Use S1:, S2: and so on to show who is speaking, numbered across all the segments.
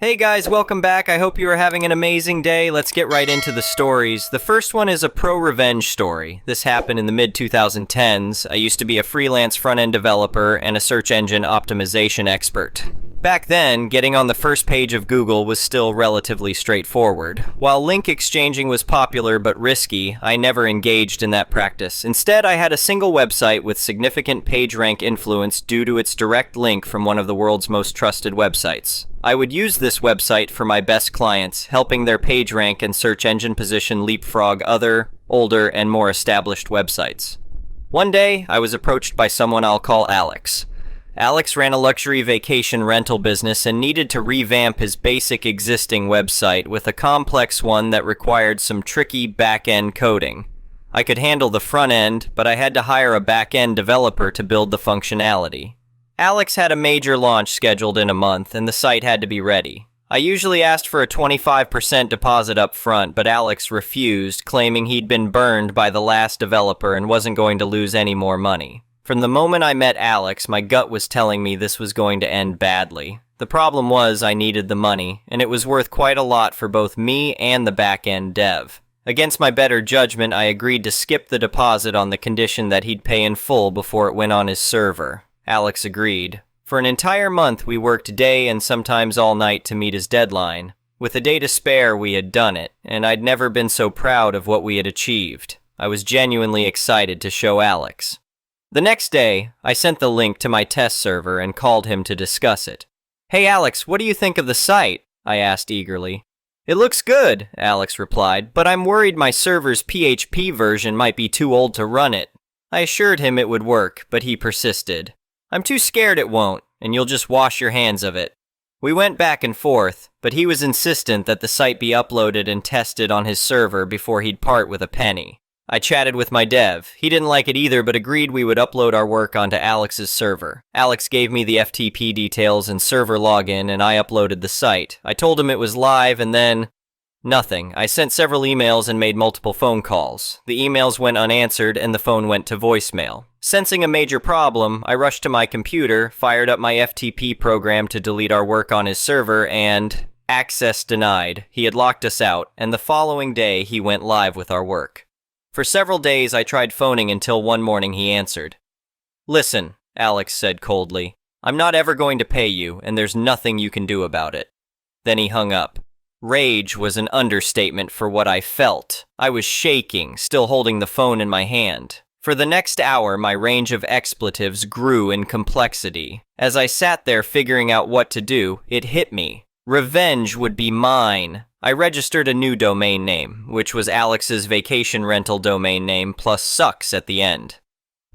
S1: Hey guys, welcome back. I hope you are having an amazing day. Let's get right into the stories. The first one is a pro-revenge story. This happened in the mid-2010s. I used to be a freelance front-end developer and a search engine optimization expert. Back then, getting on the first page of Google was still relatively straightforward. While link exchanging was popular but risky, I never engaged in that practice. Instead, I had a single website with significant PageRank influence due to its direct link from one of the world's most trusted websites. I would use this website for my best clients, helping their PageRank and search engine position leapfrog other, older, and more established websites. One day, I was approached by someone I'll call Alex. Alex ran a luxury vacation rental business and needed to revamp his basic existing website with a complex one that required some tricky back-end coding. I could handle the front end, but I had to hire a back-end developer to build the functionality. Alex had a major launch scheduled in a month, and the site had to be ready. I usually asked for a 25% deposit up front, but Alex refused, claiming he'd been burned by the last developer and wasn't going to lose any more money. From the moment I met Alex, my gut was telling me this was going to end badly. The problem was I needed the money, and it was worth quite a lot for both me and the back-end dev. Against my better judgment, I agreed to skip the deposit on the condition that he'd pay in full before it went on his server. Alex agreed. For an entire month, we worked day and sometimes all night to meet his deadline. With a day to spare, we had done it, and I'd never been so proud of what we had achieved. I was genuinely excited to show Alex. The next day, I sent the link to my test server and called him to discuss it. "Hey Alex, what do you think of the site?" I asked eagerly. "It looks good," Alex replied, "but I'm worried my server's PHP version might be too old to run it." I assured him it would work, but he persisted. "I'm too scared it won't, and you'll just wash your hands of it." We went back and forth, but he was insistent that the site be uploaded and tested on his server before he'd part with a penny. I chatted with my dev. He didn't like it either, but agreed we would upload our work onto Alex's server. Alex gave me the FTP details and server login, and I uploaded the site. I told him it was live, and then nothing. I sent several emails and made multiple phone calls. The emails went unanswered, and the phone went to voicemail. Sensing a major problem, I rushed to my computer, fired up my FTP program to delete our work on his server, and access denied. He had locked us out, and the following day he went live with our work. For several days, I tried phoning until one morning he answered. "Listen," Alex said coldly, "I'm not ever going to pay you, and there's nothing you can do about it." Then he hung up. Rage was an understatement for what I felt. I was shaking, still holding the phone in my hand. For the next hour, my range of expletives grew in complexity. As I sat there figuring out what to do, it hit me. Revenge would be mine. I registered a new domain name, which was Alex's vacation rental domain name plus sucks at the end.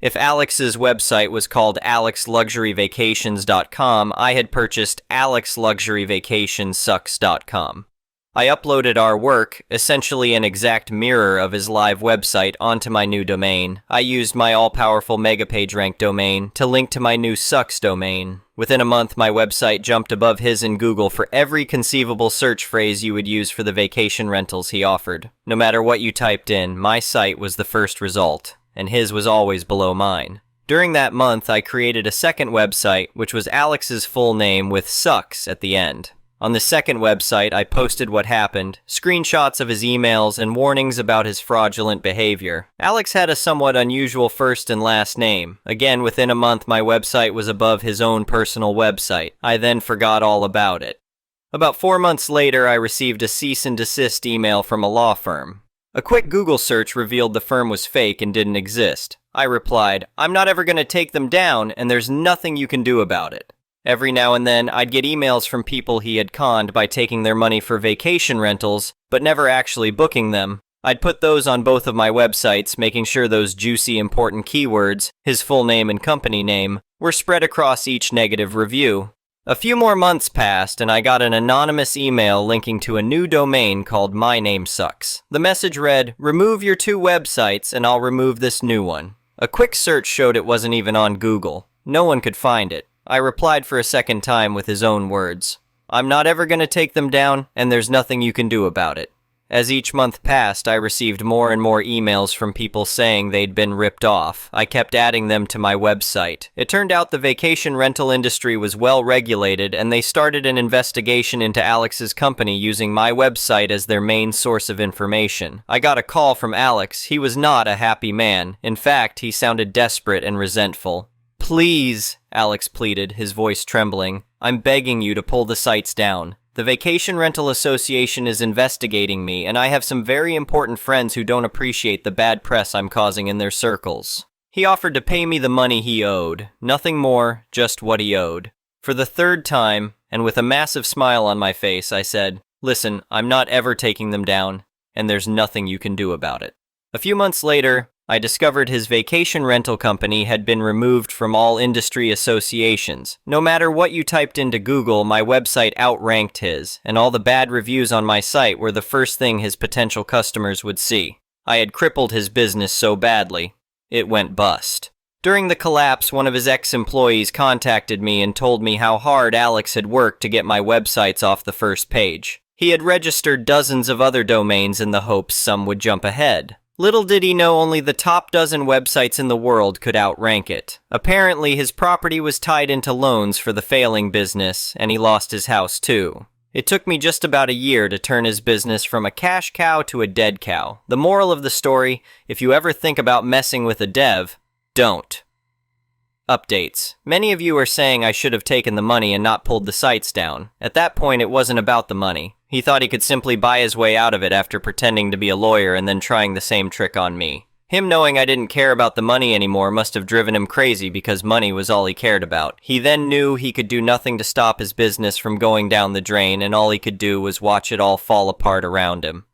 S1: If Alex's website was called alexluxuryvacations.com, I had purchased alexluxuryvacationsucks.com. I uploaded our work, essentially an exact mirror of his live website, onto my new domain. I used my all-powerful mega PageRank domain to link to my new Sucks domain. Within a month, my website jumped above his in Google for every conceivable search phrase you would use for the vacation rentals he offered. No matter what you typed in, my site was the first result, and his was always below mine. During that month, I created a second website, which was Alex's full name with Sucks at the end. On the second website, I posted what happened, screenshots of his emails, and warnings about his fraudulent behavior. Alex had a somewhat unusual first and last name. Again, within a month, my website was above his own personal website. I then forgot all about it. About 4 months later, I received a cease and desist email from a law firm. A quick Google search revealed the firm was fake and didn't exist. I replied, "I'm not ever going to take them down, and there's nothing you can do about it." Every now and then, I'd get emails from people he had conned by taking their money for vacation rentals, but never actually booking them. I'd put those on both of my websites, making sure those juicy, important keywords, his full name and company name, were spread across each negative review. A few more months passed, and I got an anonymous email linking to a new domain called My Name Sucks. The message read, "Remove your 2 websites, and I'll remove this new one." A quick search showed it wasn't even on Google. No one could find it. I replied for a second time with his own words. "I'm not ever going to take them down, and there's nothing you can do about it." As each month passed, I received more and more emails from people saying they'd been ripped off. I kept adding them to my website. It turned out the vacation rental industry was well regulated, and they started an investigation into Alex's company using my website as their main source of information. I got a call from Alex. He was not a happy man. In fact, he sounded desperate and resentful. "Please," Alex pleaded, his voice trembling. "I'm begging you to pull the sites down. The Vacation Rental Association is investigating me, and I have some very important friends who don't appreciate the bad press I'm causing in their circles." He offered to pay me the money he owed. Nothing more, just what he owed. For the third time, and with a massive smile on my face, I said, "Listen, I'm not ever taking them down, and there's nothing you can do about it." A few months later, I discovered his vacation rental company had been removed from all industry associations. No matter what you typed into Google, my website outranked his, and all the bad reviews on my site were the first thing his potential customers would see. I had crippled his business so badly, it went bust. During the collapse, one of his ex-employees contacted me and told me how hard Alex had worked to get my websites off the first page. He had registered dozens of other domains in the hopes some would jump ahead. Little did he know only the top dozen websites in the world could outrank it. Apparently, his property was tied into loans for the failing business, and he lost his house too. It took me just about a year to turn his business from a cash cow to a dead cow. The moral of the story, if you ever think about messing with a dev, don't. Updates. Many of you are saying I should have taken the money and not pulled the sites down. At that point, it wasn't about the money. He thought he could simply buy his way out of it after pretending to be a lawyer and then trying the same trick on me. Him knowing I didn't care about the money anymore must have driven him crazy because money was all he cared about. He then knew he could do nothing to stop his business from going down the drain, and all he could do was watch it all fall apart around him.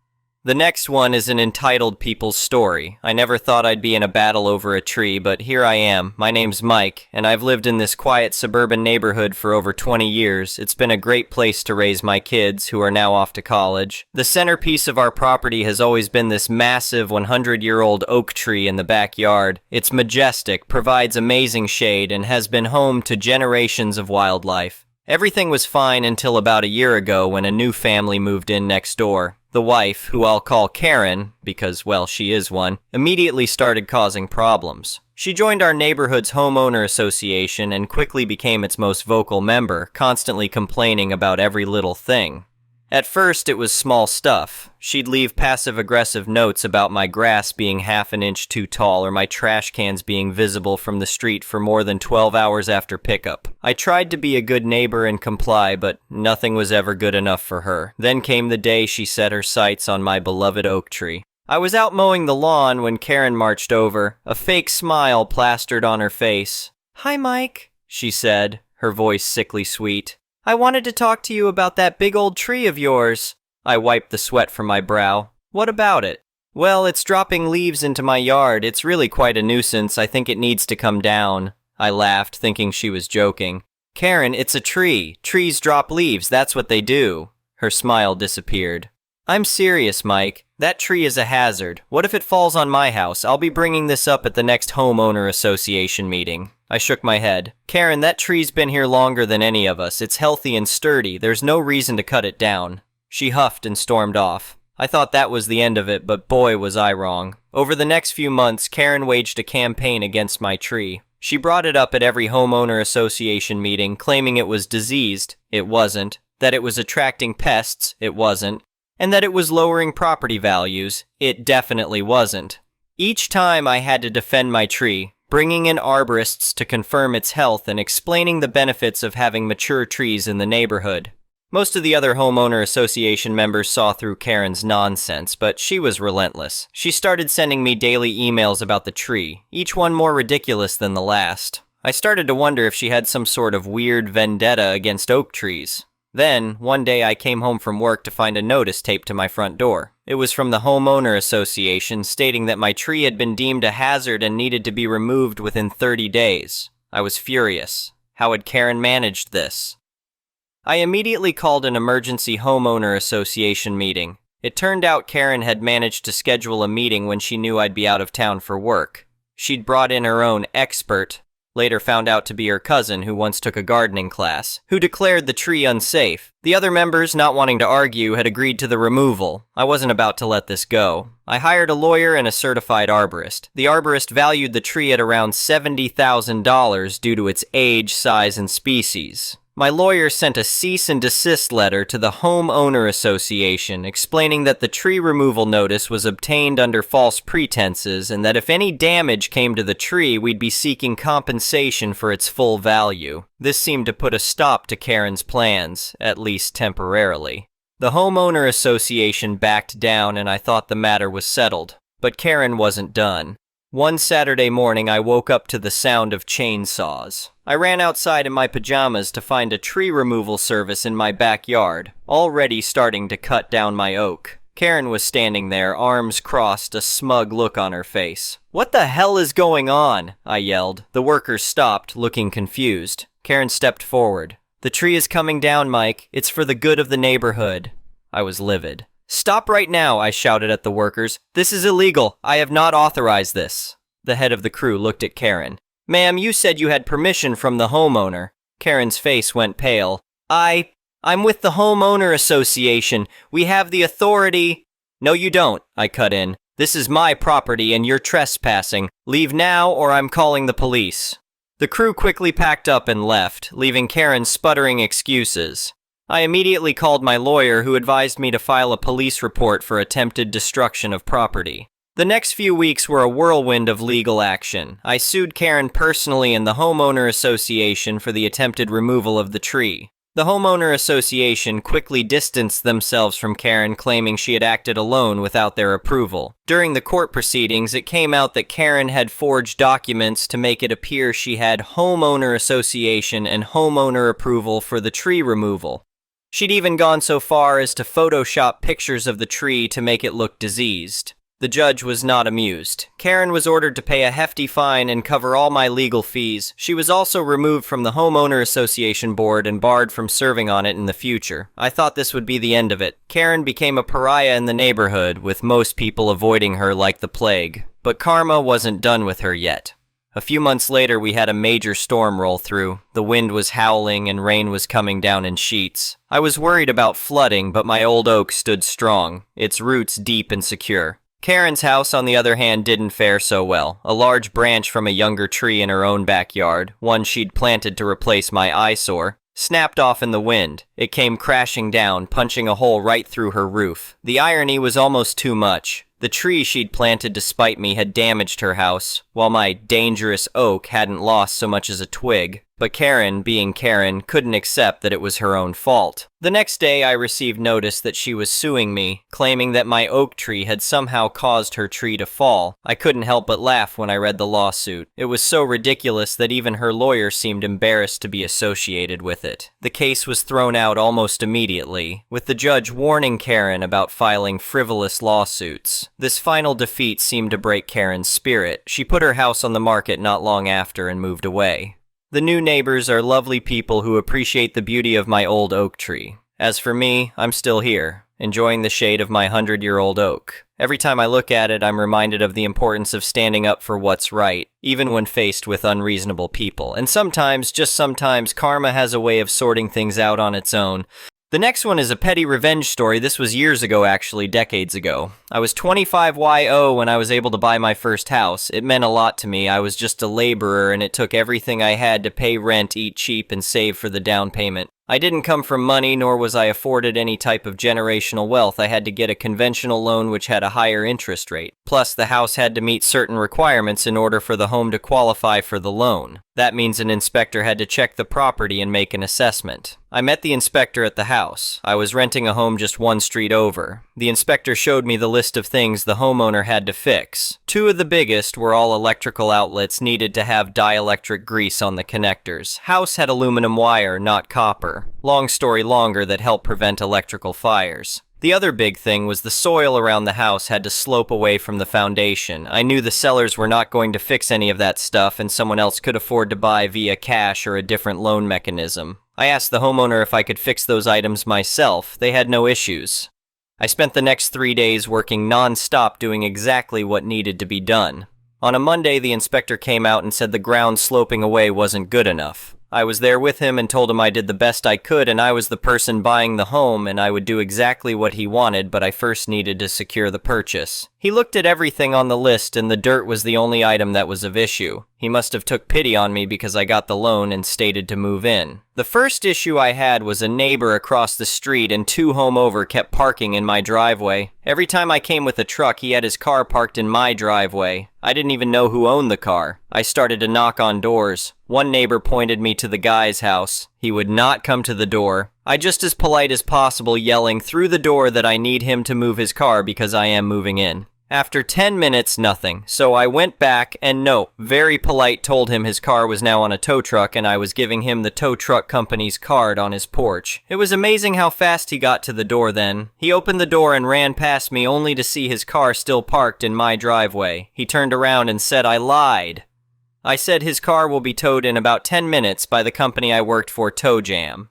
S1: The next one is an entitled people's story. I never thought I'd be in a battle over a tree, but here I am. My name's Mike, and I've lived in this quiet suburban neighborhood for over 20 years. It's been a great place to raise my kids, who are now off to college. The centerpiece of our property has always been this massive 100-year-old oak tree in the backyard. It's majestic, provides amazing shade, and has been home to generations of wildlife. Everything was fine until about a year ago when a new family moved in next door. The wife, who I'll call Karen, because, well, she is one, immediately started causing problems. She joined our neighborhood's homeowner association and quickly became its most vocal member, constantly complaining about every little thing. At first, it was small stuff. She'd leave passive-aggressive notes about my grass being half an inch too tall or my trash cans being visible from the street for more than 12 hours after pickup. I tried to be a good neighbor and comply, but nothing was ever good enough for her. Then came the day she set her sights on my beloved oak tree. I was out mowing the lawn when Karen marched over, a fake smile plastered on her face. "Hi, Mike," she said, her voice sickly sweet. "I wanted to talk to you about that big old tree of yours." I wiped the sweat from my brow. "What about it?" "Well, it's dropping leaves into my yard. It's really quite a nuisance. I think it needs to come down." I laughed, thinking she was joking. "Karen, it's a tree. Trees drop leaves. That's what they do." Her smile disappeared. "I'm serious, Mike. That tree is a hazard. What if it falls on my house? I'll be bringing this up at the next homeowner association meeting." I shook my head. "Karen, that tree's been here longer than any of us. It's healthy and sturdy. There's no reason to cut it down." She huffed and stormed off. I thought that was the end of it, but boy was I wrong. Over the next few months, Karen waged a campaign against my tree. She brought it up at every homeowner association meeting, claiming it was diseased. It wasn't. That it was attracting pests. It wasn't. And that it was lowering property values. It definitely wasn't. Each time I had to defend my tree, bringing in arborists to confirm its health and explaining the benefits of having mature trees in the neighborhood. Most of the other homeowner association members saw through Karen's nonsense, but she was relentless. She started sending me daily emails about the tree, each one more ridiculous than the last. I started to wonder if she had some sort of weird vendetta against oak trees. Then, one day I came home from work to find a notice taped to my front door. It was from the homeowner association stating that my tree had been deemed a hazard and needed to be removed within 30 days. I was furious. How had Karen managed this? I immediately called an emergency homeowner association meeting. It turned out Karen had managed to schedule a meeting when she knew I'd be out of town for work. She'd brought in her own expert, later found out to be her cousin who once took a gardening class, who declared the tree unsafe. The other members, not wanting to argue, had agreed to the removal. I wasn't about to let this go. I hired a lawyer and a certified arborist. The arborist valued the tree at around $70,000 due to its age, size, and species. My lawyer sent a cease and desist letter to the Homeowner Association explaining that the tree removal notice was obtained under false pretenses and that if any damage came to the tree, we'd be seeking compensation for its full value. This seemed to put a stop to Karen's plans, at least temporarily. The Homeowner Association backed down and I thought the matter was settled, but Karen wasn't done. One Saturday morning, I woke up to the sound of chainsaws. I ran outside in my pajamas to find a tree removal service in my backyard, already starting to cut down my oak. Karen was standing there, arms crossed, a smug look on her face. "What the hell is going on?" I yelled. The workers stopped, looking confused. Karen stepped forward. "The tree is coming down, Mike. It's for the good of the neighborhood." I was livid. "Stop right now," I shouted at the workers. "This is illegal. I have not authorized this." The head of the crew looked at Karen. "Ma'am, you said you had permission from the homeowner." Karen's face went pale. I'm with the Homeowner Association. We have the authority." "No, you don't," I cut in. "This is my property and you're trespassing. Leave now or I'm calling the police." The crew quickly packed up and left, leaving Karen sputtering excuses. I immediately called my lawyer, who advised me to file a police report for attempted destruction of property. The next few weeks were a whirlwind of legal action. I sued Karen personally and the Homeowner Association for the attempted removal of the tree. The Homeowner Association quickly distanced themselves from Karen, claiming she had acted alone without their approval. During the court proceedings, it came out that Karen had forged documents to make it appear she had Homeowner Association and homeowner approval for the tree removal. She'd even gone so far as to Photoshop pictures of the tree to make it look diseased. The judge was not amused. Karen was ordered to pay a hefty fine and cover all my legal fees. She was also removed from the Homeowner Association board and barred from serving on it in the future. I thought this would be the end of it. Karen became a pariah in the neighborhood, with most people avoiding her like the plague. But karma wasn't done with her yet. A few months later, we had a major storm roll through. The wind was howling and rain was coming down in sheets. I was worried about flooding, but my old oak stood strong, its roots deep and secure. Karen's house, on the other hand, didn't fare so well. A large branch from a younger tree in her own backyard, one she'd planted to replace my eyesore, snapped off in the wind. It came crashing down, punching a hole right through her roof. The irony was almost too much. The tree she'd planted to spite me had damaged her house, while my dangerous oak hadn't lost so much as a twig. But Karen, being Karen, couldn't accept that it was her own fault. The next day, I received notice that she was suing me, claiming that my oak tree had somehow caused her tree to fall. I couldn't help but laugh when I read the lawsuit. It was so ridiculous that even her lawyer seemed embarrassed to be associated with it. The case was thrown out almost immediately, with the judge warning Karen about filing frivolous lawsuits. This final defeat seemed to break Karen's spirit. She put her house on the market not long after and moved away. The new neighbors are lovely people who appreciate the beauty of my old oak tree. As for me, I'm still here, enjoying the shade of my 100-year-old oak. Every time I look at it, I'm reminded of the importance of standing up for what's right, even when faced with unreasonable people. And sometimes, just sometimes, karma has a way of sorting things out on its own. The next one is a petty revenge story. This was years ago, actually, decades ago. I was 25 YO when I was able to buy my first house. It meant a lot to me. I was just a laborer, and it took everything I had to pay rent, eat cheap, and save for the down payment. I didn't come from money, nor was I afforded any type of generational wealth. I had to get a conventional loan which had a higher interest rate. Plus, the house had to meet certain requirements in order for the home to qualify for the loan. That means an inspector had to check the property and make an assessment. I met the inspector at the house. I was renting a home just one street over. The inspector showed me the list of things the homeowner had to fix. Two of the biggest were all electrical outlets needed to have dielectric grease on the connectors. House had aluminum wire, not copper. Long story longer that helped prevent electrical fires. The other big thing was the soil around the house had to slope away from the foundation. I knew the sellers were not going to fix any of that stuff and someone else could afford to buy via cash or a different loan mechanism. I asked the homeowner if I could fix those items myself. They had no issues. I spent the next 3 days working non-stop doing exactly what needed to be done. On a Monday, the inspector came out and said the ground sloping away wasn't good enough. I was there with him and told him I did the best I could and I was the person buying the home and I would do exactly what he wanted, but I first needed to secure the purchase. He looked at everything on the list and the dirt was the only item that was of issue. He must have took pity on me because I got the loan and stated to move in. The first issue I had was a neighbor across the street and 2 home over kept parking in my driveway. Every time I came with a truck, he had his car parked in my driveway. I didn't even know who owned the car. I started to knock on doors. One neighbor pointed me to the guy's house. He would not come to the door. I just as polite as possible yelling through the door that I need him to move his car because I am moving in. After 10 minutes, nothing. So I went back and very polite told him his car was now on a tow truck and I was giving him the tow truck company's card on his porch. It was amazing how fast he got to the door then. He opened the door and ran past me only to see his car still parked in my driveway. He turned around and said I lied. I said his car will be towed in about 10 minutes by the company I worked for, Tow Jam.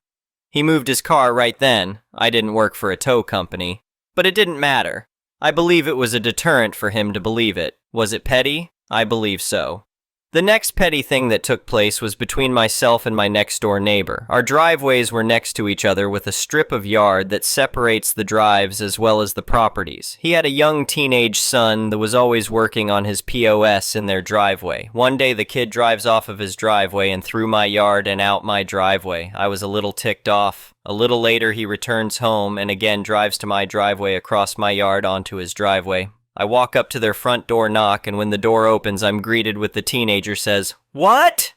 S1: He moved his car right then. I didn't work for a tow company. But it didn't matter. I believe it was a deterrent for him to believe it. Was it petty? I believe so. The next petty thing that took place was between myself and my next-door neighbor. Our driveways were next to each other with a strip of yard that separates the drives as well as the properties. He had a young teenage son that was always working on his POS in their driveway. One day the kid drives off of his driveway and through my yard and out my driveway. I was a little ticked off. A little later he returns home and again drives to my driveway across my yard onto his driveway. I walk up to their front door knock, and when the door opens, I'm greeted with the teenager says, "What?"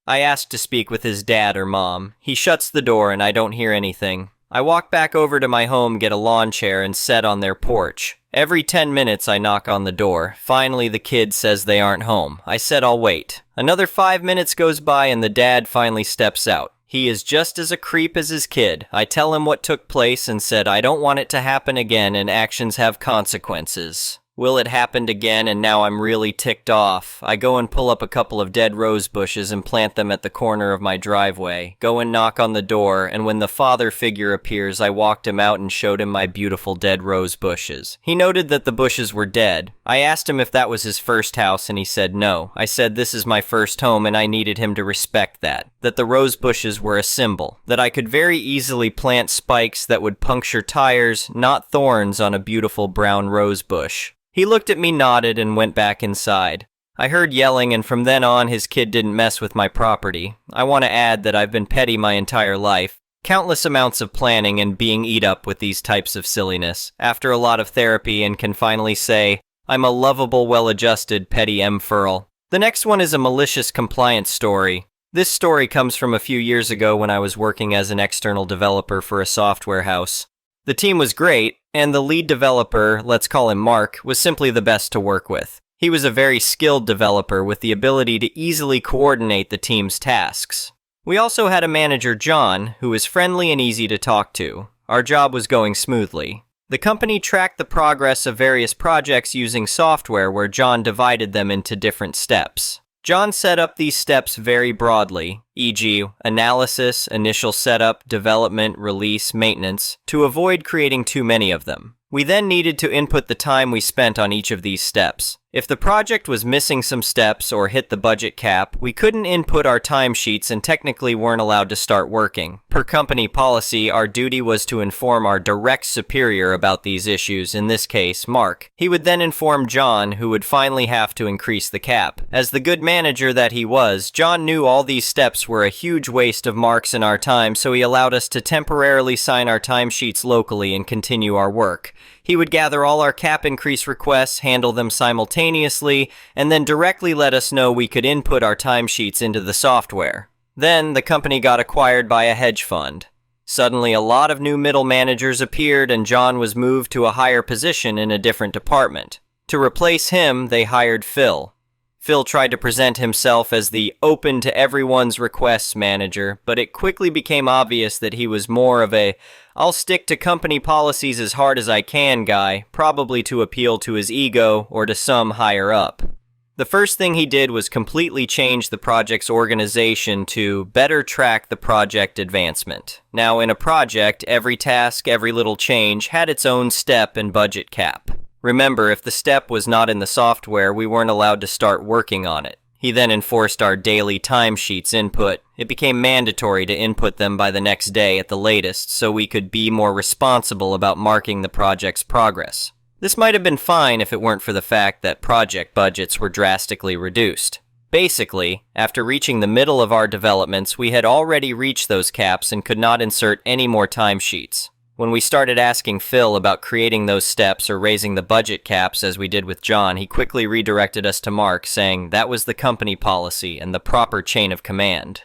S1: I ask to speak with his dad or mom. He shuts the door, and I don't hear anything. I walk back over to my home, get a lawn chair, and sit on their porch. Every 10 minutes, I knock on the door. Finally, the kid says they aren't home. I said I'll wait. Another 5 minutes goes by, and the dad finally steps out. He is just as a creep as his kid. I tell him what took place and said I don't want it to happen again and actions have consequences. Well, it happened again and now I'm really ticked off. I go and pull up a couple of dead rose bushes and plant them at the corner of my driveway. Go and knock on the door, and when the father figure appears, I walked him out and showed him my beautiful dead rose bushes. He noted that the bushes were dead. I asked him if that was his first house and he said no. I said this is my first home and I needed him to respect that the rose bushes were a symbol, that I could very easily plant spikes that would puncture tires, not thorns on a beautiful brown rose bush. He looked at me, nodded, and went back inside. I heard yelling, and from then on, his kid didn't mess with my property. I want to add that I've been petty my entire life. Countless amounts of planning and being eat up with these types of silliness. After a lot of therapy, and can finally say, I'm a lovable, well-adjusted, petty M-furl. The next one is a malicious compliance story. This story comes from a few years ago when I was working as an external developer for a software house. The team was great, and the lead developer, let's call him Mark, was simply the best to work with. He was a very skilled developer with the ability to easily coordinate the team's tasks. We also had a manager, John, who was friendly and easy to talk to. Our job was going smoothly. The company tracked the progress of various projects using software where John divided them into different steps. John set up these steps very broadly, e.g., analysis, initial setup, development, release, maintenance, to avoid creating too many of them. We then needed to input the time we spent on each of these steps. If the project was missing some steps or hit the budget cap, we couldn't input our timesheets and technically weren't allowed to start working. Per company policy, our duty was to inform our direct superior about these issues, in this case, Mark. He would then inform John, who would finally have to increase the cap. As the good manager that he was, John knew all these steps were a huge waste of Mark's and our time, so he allowed us to temporarily sign our timesheets locally and continue our work. He would gather all our cap increase requests, handle them simultaneously, and then directly let us know we could input our timesheets into the software. Then, the company got acquired by a hedge fund. Suddenly, a lot of new middle managers appeared and John was moved to a higher position in a different department. To replace him, they hired Phil. Phil tried to present himself as the open to everyone's requests manager, but it quickly became obvious that he was more of a I'll stick to company policies as hard as I can guy, probably to appeal to his ego or to some higher up. The first thing he did was completely change the project's organization to better track the project advancement. Now, in a project, every task, every little change had its own step and budget cap. Remember, if the step was not in the software, we weren't allowed to start working on it. He then enforced our daily timesheets input. It became mandatory to input them by the next day at the latest, so we could be more responsible about marking the project's progress. This might have been fine if it weren't for the fact that project budgets were drastically reduced. Basically, after reaching the middle of our developments, we had already reached those caps and could not insert any more timesheets. When we started asking Phil about creating those steps or raising the budget caps as we did with John, he quickly redirected us to Mark, saying that was the company policy and the proper chain of command.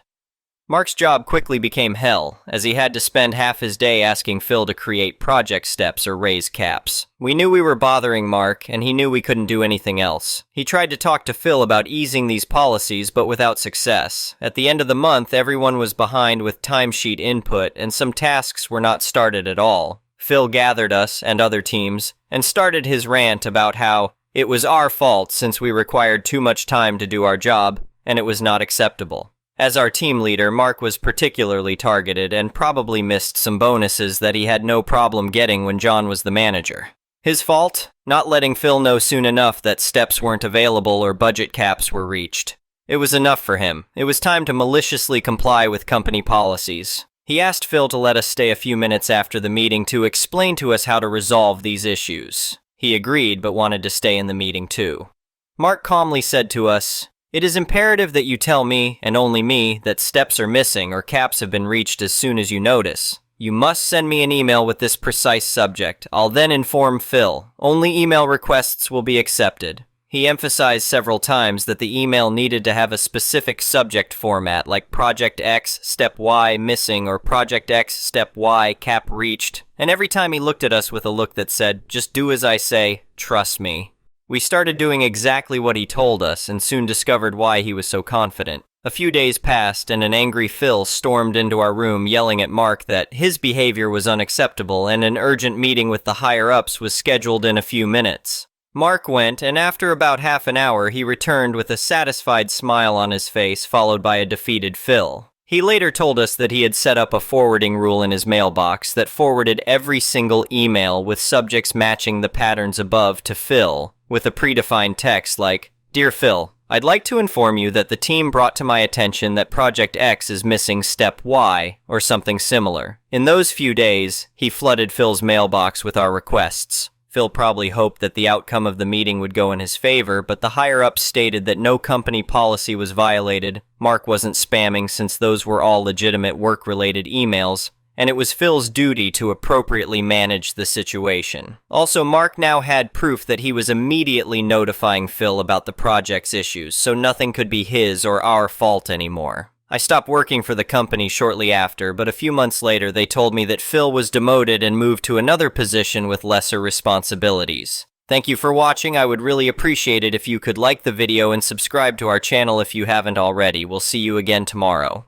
S1: Mark's job quickly became hell, as he had to spend half his day asking Phil to create project steps or raise caps. We knew we were bothering Mark, and he knew we couldn't do anything else. He tried to talk to Phil about easing these policies, but without success. At the end of the month, everyone was behind with timesheet input, and some tasks were not started at all. Phil gathered us and other teams, and started his rant about how it was our fault since we required too much time to do our job, and it was not acceptable. As our team leader, Mark was particularly targeted and probably missed some bonuses that he had no problem getting when John was the manager. His fault? Not letting Phil know soon enough that steps weren't available or budget caps were reached. It was enough for him. It was time to maliciously comply with company policies. He asked Phil to let us stay a few minutes after the meeting to explain to us how to resolve these issues. He agreed, but wanted to stay in the meeting too. Mark calmly said to us, "It is imperative that you tell me, and only me, that steps are missing or caps have been reached as soon as you notice. You must send me an email with this precise subject. I'll then inform Phil. Only email requests will be accepted." He emphasized several times that the email needed to have a specific subject format, like Project X, Step Y, missing, or Project X, Step Y, cap reached. And every time he looked at us with a look that said, "Just do as I say, trust me." We started doing exactly what he told us and soon discovered why he was so confident. A few days passed and an angry Phil stormed into our room yelling at Mark that his behavior was unacceptable and an urgent meeting with the higher-ups was scheduled in a few minutes. Mark went, and after about half an hour he returned with a satisfied smile on his face, followed by a defeated Phil. He later told us that he had set up a forwarding rule in his mailbox that forwarded every single email with subjects matching the patterns above to Phil, with a predefined text like, "Dear Phil, I'd like to inform you that the team brought to my attention that Project X is missing Step Y," or something similar. In those few days, he flooded Phil's mailbox with our requests. Phil probably hoped that the outcome of the meeting would go in his favor, but the higher-ups stated that no company policy was violated, Mark wasn't spamming since those were all legitimate work-related emails, and it was Phil's duty to appropriately manage the situation. Also, Mark now had proof that he was immediately notifying Phil about the project's issues, so nothing could be his or our fault anymore. I stopped working for the company shortly after, but a few months later they told me that Phil was demoted and moved to another position with lesser responsibilities. Thank you for watching. I would really appreciate it if you could like the video and subscribe to our channel if you haven't already. We'll see you again tomorrow.